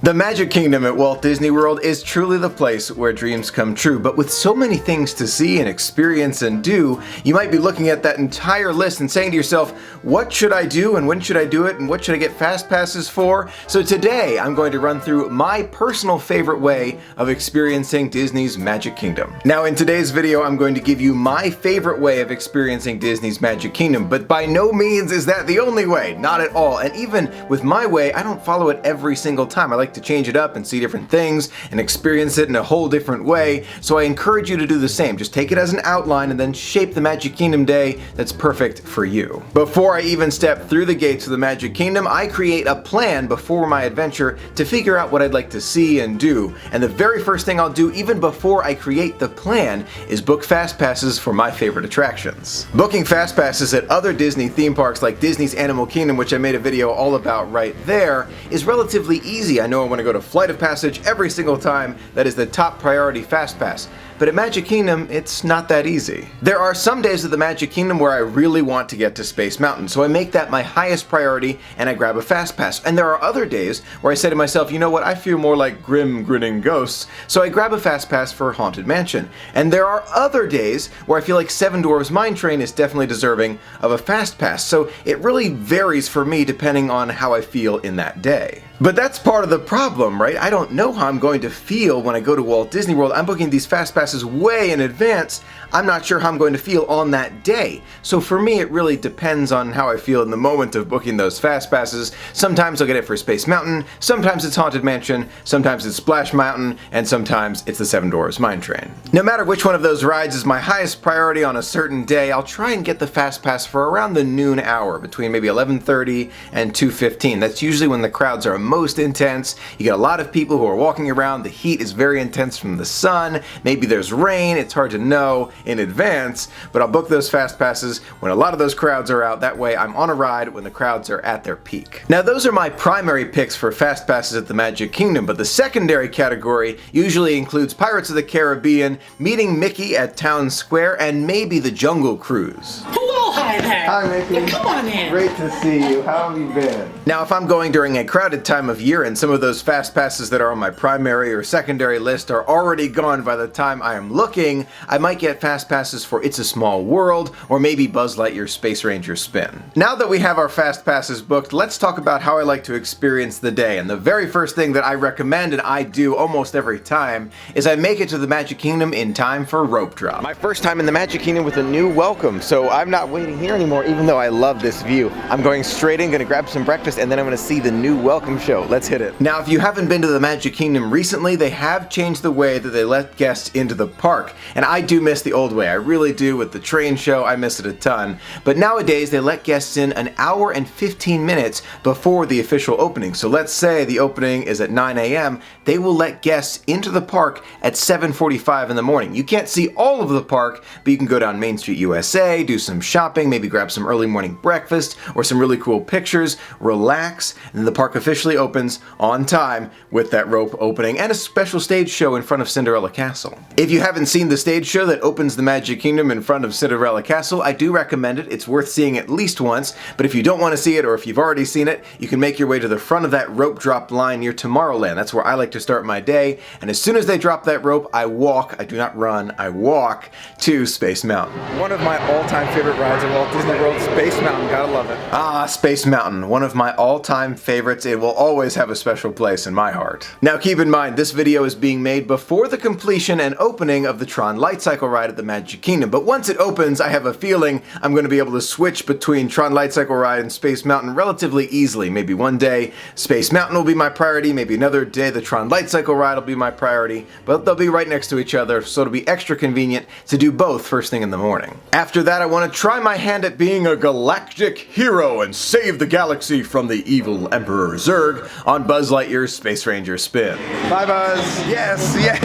The Magic Kingdom at Walt Disney World is truly the place where dreams come true, but with so many things to see and experience and do, you might be looking at that entire list and saying to yourself, what should I do and when should I do it and what should I get fast passes for? So today I'm going to run through my personal favorite way of experiencing Disney's Magic Kingdom. Now in today's video I'm going to give you my favorite way of experiencing Disney's Magic Kingdom, but by no means is that the only way, not at all. And even with my way, I don't follow it every single time. I like to change it up and see different things and experience it in a whole different way, so I encourage you to do the same. Just take it as an outline and then shape the Magic Kingdom day that's perfect for you. Before I even step through the gates of the Magic Kingdom, I create a plan before my adventure to figure out what I'd like to see and do. And the very first thing I'll do even before I create the plan is book fast passes for my favorite attractions. Booking fast passes at other Disney theme parks like Disney's Animal Kingdom, which I made a video all about right there, is relatively easy. I know I want to go to Flight of Passage every single time. That is the top priority fast pass. But at Magic Kingdom, it's not that easy. There are some days at the Magic Kingdom where I really want to get to Space Mountain, so I make that my highest priority and I grab a fast pass. And there are other days where I say to myself, you know what, I feel more like grim, grinning ghosts, so I grab a fast pass for Haunted Mansion. And there are other days where I feel like Seven Dwarfs Mine Train is definitely deserving of a fast pass. So it really varies for me depending on how I feel in that day. But that's part of the problem, right? I don't know how I'm going to feel when I go to Walt Disney World. I'm booking these fast passes way in advance. I'm not sure how I'm going to feel on that day. So for me, it really depends on how I feel in the moment of booking those fast passes. Sometimes I'll get it for Space Mountain, sometimes it's Haunted Mansion, sometimes it's Splash Mountain, and sometimes it's the Seven Dwarfs Mine Train. No matter which one of those rides is my highest priority on a certain day, I'll try and get the fast pass for around the noon hour, between maybe 11:30 and 2:15. That's usually when the crowds are most intense. You get a lot of people who are walking around, the heat is very intense from the sun, maybe there's rain, it's hard to know in advance, but I'll book those fast passes when a lot of those crowds are out. That way I'm on a ride when the crowds are at their peak. Now those are my primary picks for fast passes at the Magic Kingdom, but the secondary category usually includes Pirates of the Caribbean, meeting Mickey at Town Square, and maybe the Jungle Cruise. Hello, hi there. Hi Mickey. Yeah, come on in. Great to see you. How have you been? Now if I'm going during a crowded time of year and some of those fast passes that are on my primary or secondary list are already gone by the time I am looking, I might get fast passes for It's a Small World or maybe Buzz Lightyear's Space Ranger Spin. Now that we have our fast passes booked, let's talk about how I like to experience the day. And the very first thing that I recommend, and I do almost every time, is I make it to the Magic Kingdom in time for rope drop. My first time in the Magic Kingdom with a new welcome, so I'm not waiting here anymore even though I love this view. I'm going straight in, gonna grab some breakfast, and then I'm gonna see the new welcome show. Let's hit it. Now if you haven't been to the Magic Kingdom recently, they have changed the way that they let guests into the park. And I do miss the old way, I really do. With the train show, I miss it a ton. But nowadays they let guests in an hour and 15 minutes before the official opening. So let's say the opening is at 9 a.m., they will let guests into the park at 7:45 in the morning. You can't see all of the park, but you can go down Main Street USA, do some shopping, maybe grab some early morning breakfast or some really cool pictures, relax, and then the park officially opens on time with that rope opening and a special stage show in front of Cinderella Castle. If you haven't seen the stage show that opens the Magic Kingdom in front of Cinderella Castle, I do recommend it. It's worth seeing at least once, but if you don't want to see it or if you've already seen it, you can make your way to the front of that rope drop line near Tomorrowland. That's where I like to start my day, and as soon as they drop that rope, I walk, I do not run, I walk to Space Mountain. One of my all-time favorite rides at Walt Disney World, Space Mountain, gotta love it. Ah, Space Mountain, one of my all-time favorites. It will always have a special place in my heart. Now keep in mind, this video is being made before the completion and opening of the Tron Light Cycle ride at the Magic Kingdom, but once it opens, I have a feeling I'm going to be able to switch between Tron Light Cycle ride and Space Mountain relatively easily. Maybe one day Space Mountain will be my priority, maybe another day the Tron Light Cycle ride will be my priority, but they'll be right next to each other, so it'll be extra convenient to do both first thing in the morning. After that, I want to try my hand at being a galactic hero and save the galaxy from the evil Emperor Zurg on Buzz Lightyear's Space Ranger Spin. Bye Buzz! Yes, yes!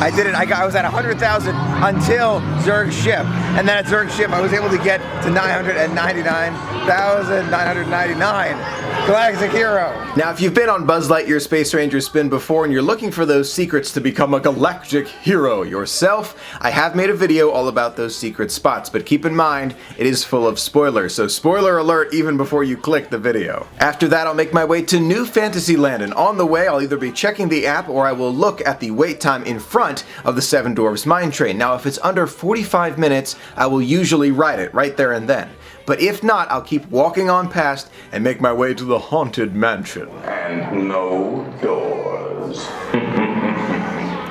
I did it, I was at 100,000 until Zurg's ship, and then at Zurg's ship I was able to get to 999,999. Galactic hero. Now, if you've been on Buzz Lightyear Space Ranger Spin before and you're looking for those secrets to become a galactic hero yourself, I have made a video all about those secret spots, but keep in mind, it is full of spoilers, so spoiler alert even before you click the video. After that, I'll make my way to New Fantasyland, and on the way, I'll either be checking the app or I will look at the wait time in front of the Seven Dwarfs Mine Train. Now, if it's under 45 minutes, I will usually ride it right there and then. But if not, I'll keep walking on past and make my way to the Haunted Mansion. And no doors.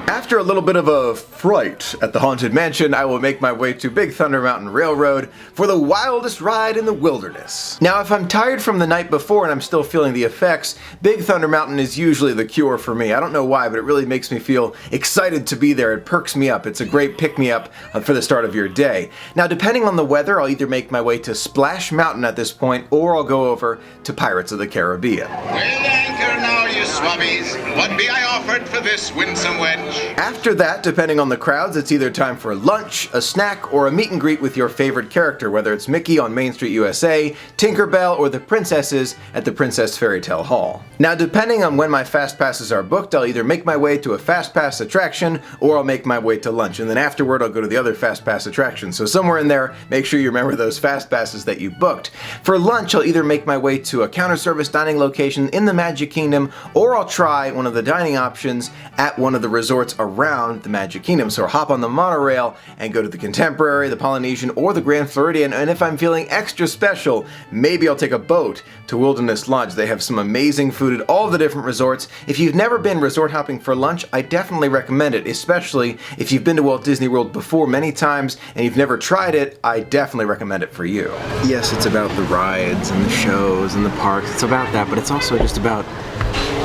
After a little bit of a fright at the Haunted Mansion, I will make my way to Big Thunder Mountain Railroad for the wildest ride in the wilderness. Now, if I'm tired from the night before and I'm still feeling the effects, Big Thunder Mountain is usually the cure for me. I don't know why, but it really makes me feel excited to be there. It perks me up. It's a great pick-me-up for the start of your day. Now, depending on the weather, I'll either make my way to Splash Mountain at this point, or I'll go over to Pirates of the Caribbean. Weigh anchor now, you swabbies. What be I offered for this winsome wench? After that, depending on the crowds, it's either time for lunch, a snack, or a meet and greet with your favorite character, whether it's Mickey on Main Street USA, Tinkerbell, or the princesses at the Princess Fairy Tale Hall. Now, depending on when my fast passes are booked, I'll either make my way to a fast pass attraction, or I'll make my way to lunch, and then afterward I'll go to the other fast pass attraction. So somewhere in there, make sure you remember those fast passes that you booked. For lunch, I'll either make my way to a counter service dining location in the Magic Kingdom, or I'll try one of the dining options at one of the resorts around the Magic Kingdom. So I'll hop on the monorail and go to the Contemporary, the Polynesian, or the Grand Floridian, and if I'm feeling extra special, maybe I'll take a boat to Wilderness Lodge. They have some amazing food at all the different resorts. If you've never been resort hopping for lunch, I definitely recommend it, especially if you've been to Walt Disney World before many times and you've never tried it. I definitely recommend it for you. Yes, it's about the rides and the shows and the parks. It's about that, but it's also just about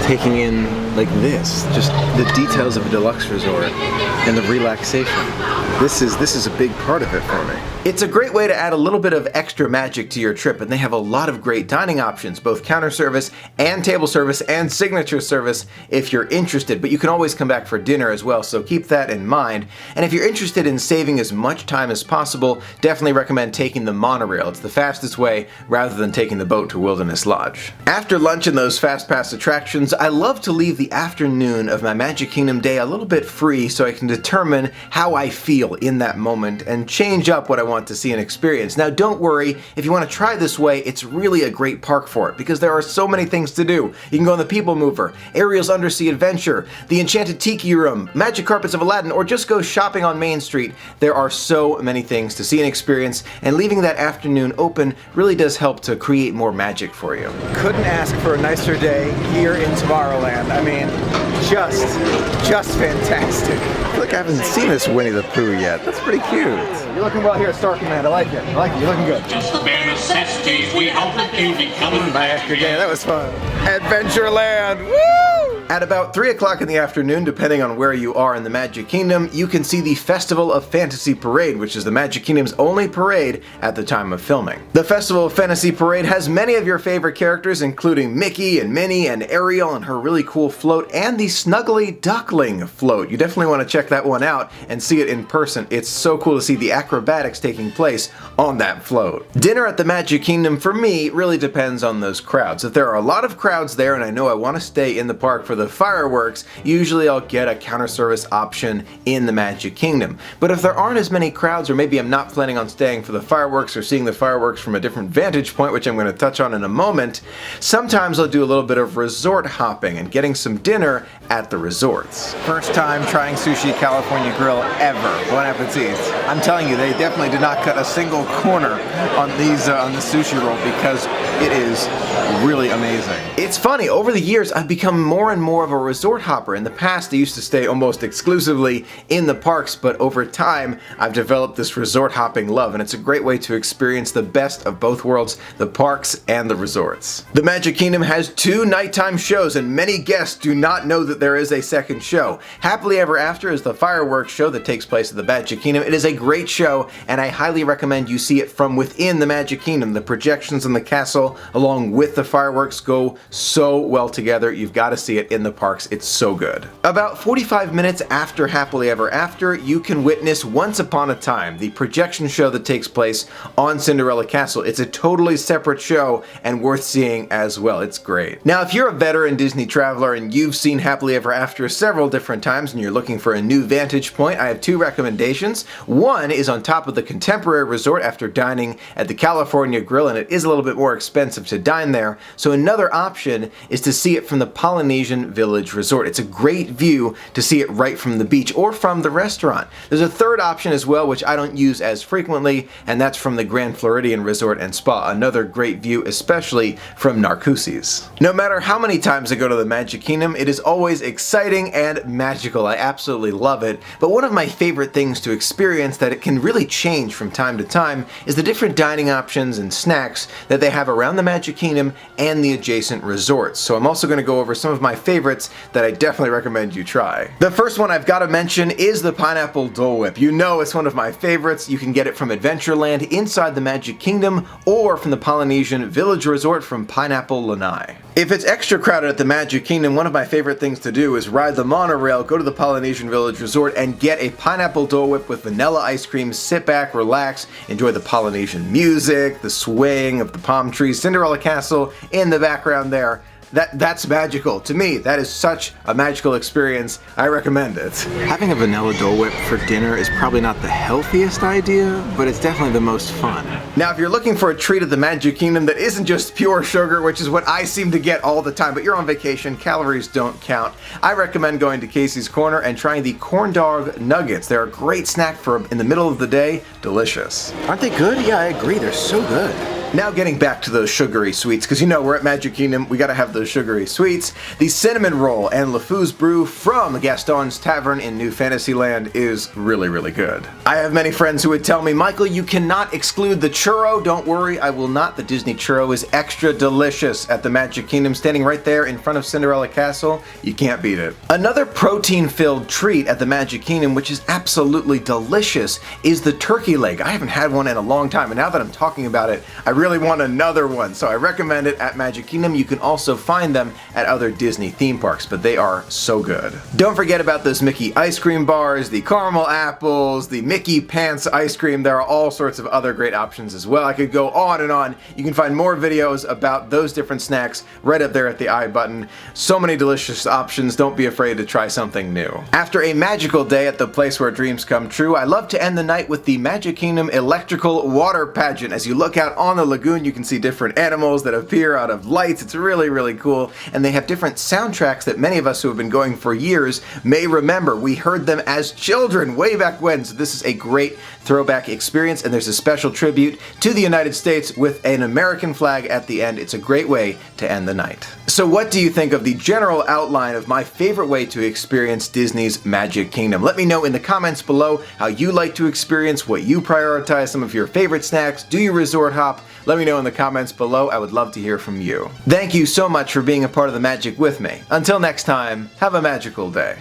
taking in, like this, just the details of a deluxe resort and the relaxation. This is a big part of it for me. It's a great way to add a little bit of extra magic to your trip, and they have a lot of great dining options, both counter service and table service and signature service if you're interested, but you can always come back for dinner as well, so keep that in mind. And if you're interested in saving as much time as possible, definitely recommend taking the monorail. It's the fastest way rather than taking the boat to Wilderness Lodge. After lunch and those fast pass attractions, I love to leave the afternoon of my Magic Kingdom day a little bit free so I can determine how I feel in that moment and change up what I want to see and experience. Now, don't worry, if you want to try this way, it's really a great park for it because there are so many things to do. You can go on the People Mover, Ariel's Undersea Adventure, the Enchanted Tiki Room, Magic Carpets of Aladdin, or just go shopping on Main Street. There are so many things to see and experience, and leaving that afternoon open really does help to create more magic for you. Couldn't ask for a nicer day here in Tomorrowland. I mean, just fantastic. I feel like I haven't seen this Winnie the Pooh yet. That's pretty cute. You're looking well here at Star Command. I like it. You're looking good. Just the bare necessities. We hope that you'll be coming back again. That was fun. Adventureland. Woo! At about 3 o'clock in the afternoon, depending on where you are in the Magic Kingdom, you can see the Festival of Fantasy Parade, which is the Magic Kingdom's only parade at the time of filming. The Festival of Fantasy Parade has many of your favorite characters, including Mickey and Minnie and Ariel and her really cool float, and the Snuggly Duckling float. You definitely want to check that one out and see it in person. It's so cool to see the acrobatics taking place on that float. Dinner at the Magic Kingdom, for me, really depends on those crowds. If there are a lot of crowds there and I know I want to stay in the park for the fireworks, usually I'll get a counter service option in the Magic Kingdom. But if there aren't as many crowds, or maybe I'm not planning on staying for the fireworks or seeing the fireworks from a different vantage point, which I'm going to touch on in a moment, sometimes I'll do a little bit of resort hopping and getting some dinner at the resorts. First time trying Sushi California Grill ever. Bon appetit. I'm telling you, they definitely did not cut a single corner on these on the sushi roll because it is really amazing. It's funny, over the years I've become more and more of a resort hopper. In the past I used to stay almost exclusively in the parks, but over time I've developed this resort hopping love, and it's a great way to experience the best of both worlds, the parks and the resorts. The Magic Kingdom has 2 nighttime shows, and many guests do not know that there is a second show. Happily Ever After is the fireworks show that takes place at the Magic Kingdom. It is a great show, and I highly recommend you see it from within the Magic Kingdom. The projections in the castle spectacle along with the fireworks go so well together. You've got to see it in the parks. It's so good. About 45 minutes after Happily Ever After, you can witness Once Upon a Time, the projection show that takes place on Cinderella Castle. It's a totally separate show and worth seeing as well. It's great. Now, if you're a veteran Disney traveler and you've seen Happily Ever After several different times and you're looking for a new vantage point, I have two recommendations. One is on top of the Contemporary Resort after dining at the California Grill, and it is a little bit more expensive to dine there. So another option is to see it from the Polynesian Village Resort. It's a great view to see it right from the beach or from the restaurant. There's a third option as well, which I don't use as frequently, and that's from the Grand Floridian Resort and Spa. Another great view, especially from Narcoossee's. No matter how many times I go to the Magic Kingdom, it is always exciting and magical. I absolutely love it. But one of my favorite things to experience that it can really change from time to time is the different dining options and snacks that they have around the Magic Kingdom and the adjacent resorts. So I'm also going to go over some of my favorites that I definitely recommend you try. The first one I've got to mention is the Pineapple Dole Whip. You know it's one of my favorites. You can get it from Adventureland inside the Magic Kingdom or from the Polynesian Village Resort from Pineapple Lanai. If it's extra crowded at the Magic Kingdom, one of my favorite things to do is ride the monorail, go to the Polynesian Village Resort, and get a pineapple Dole Whip with vanilla ice cream. Sit back, relax, enjoy the Polynesian music, the swaying of the palm trees, Cinderella Castle in the background there. That's magical. To me, that is such a magical experience. I recommend it. Having a vanilla Dole Whip for dinner is probably not the healthiest idea, but it's definitely the most fun. Now, if you're looking for a treat at the Magic Kingdom that isn't just pure sugar, which is what I seem to get all the time, but you're on vacation, calories don't count, I recommend going to Casey's Corner and trying the corn dog nuggets. They're a great snack for in the middle of the day. Delicious. Aren't they good? Yeah, I agree. They're so good. Now getting back to those sugary sweets, because you know we're at Magic Kingdom, we gotta have those sugary sweets. The cinnamon roll and LeFou's brew from Gaston's Tavern in New Fantasyland is really, really good. I have many friends who would tell me, Michael, you cannot exclude the churro. Don't worry, I will not. The Disney churro is extra delicious at the Magic Kingdom, standing right there in front of Cinderella Castle. You can't beat it. Another protein-filled treat at the Magic Kingdom, which is absolutely delicious, is the turkey leg. I haven't had one in a long time, and now that I'm talking about it, I really want another one, so I recommend it at Magic Kingdom. You can also find them at other Disney theme parks, but they are so good. Don't forget about those Mickey ice cream bars, the caramel apples, the Mickey Pants ice cream. There are all sorts of other great options as well. I could go on and on. You can find more videos about those different snacks right up there at the I button. So many delicious options. Don't be afraid to try something new. After a magical day at the place where dreams come true, I love to end the night with the Magic Kingdom Electrical Water Pageant. As you look out on the lagoon, you can see different animals that appear out of lights. It's really, really cool. And they have different soundtracks that many of us who have been going for years may remember. We heard them as children way back when. So this is a great throwback experience, and there's a special tribute to the United States with an American flag at the end. It's a great way to end the night. So what do you think of the general outline of my favorite way to experience Disney's Magic Kingdom? Let me know in the comments below how you like to experience, what you prioritize, some of your favorite snacks. Do you resort hop? Let me know in the comments below. I would love to hear from you. Thank you so much for being a part of the magic with me. Until next time, have a magical day.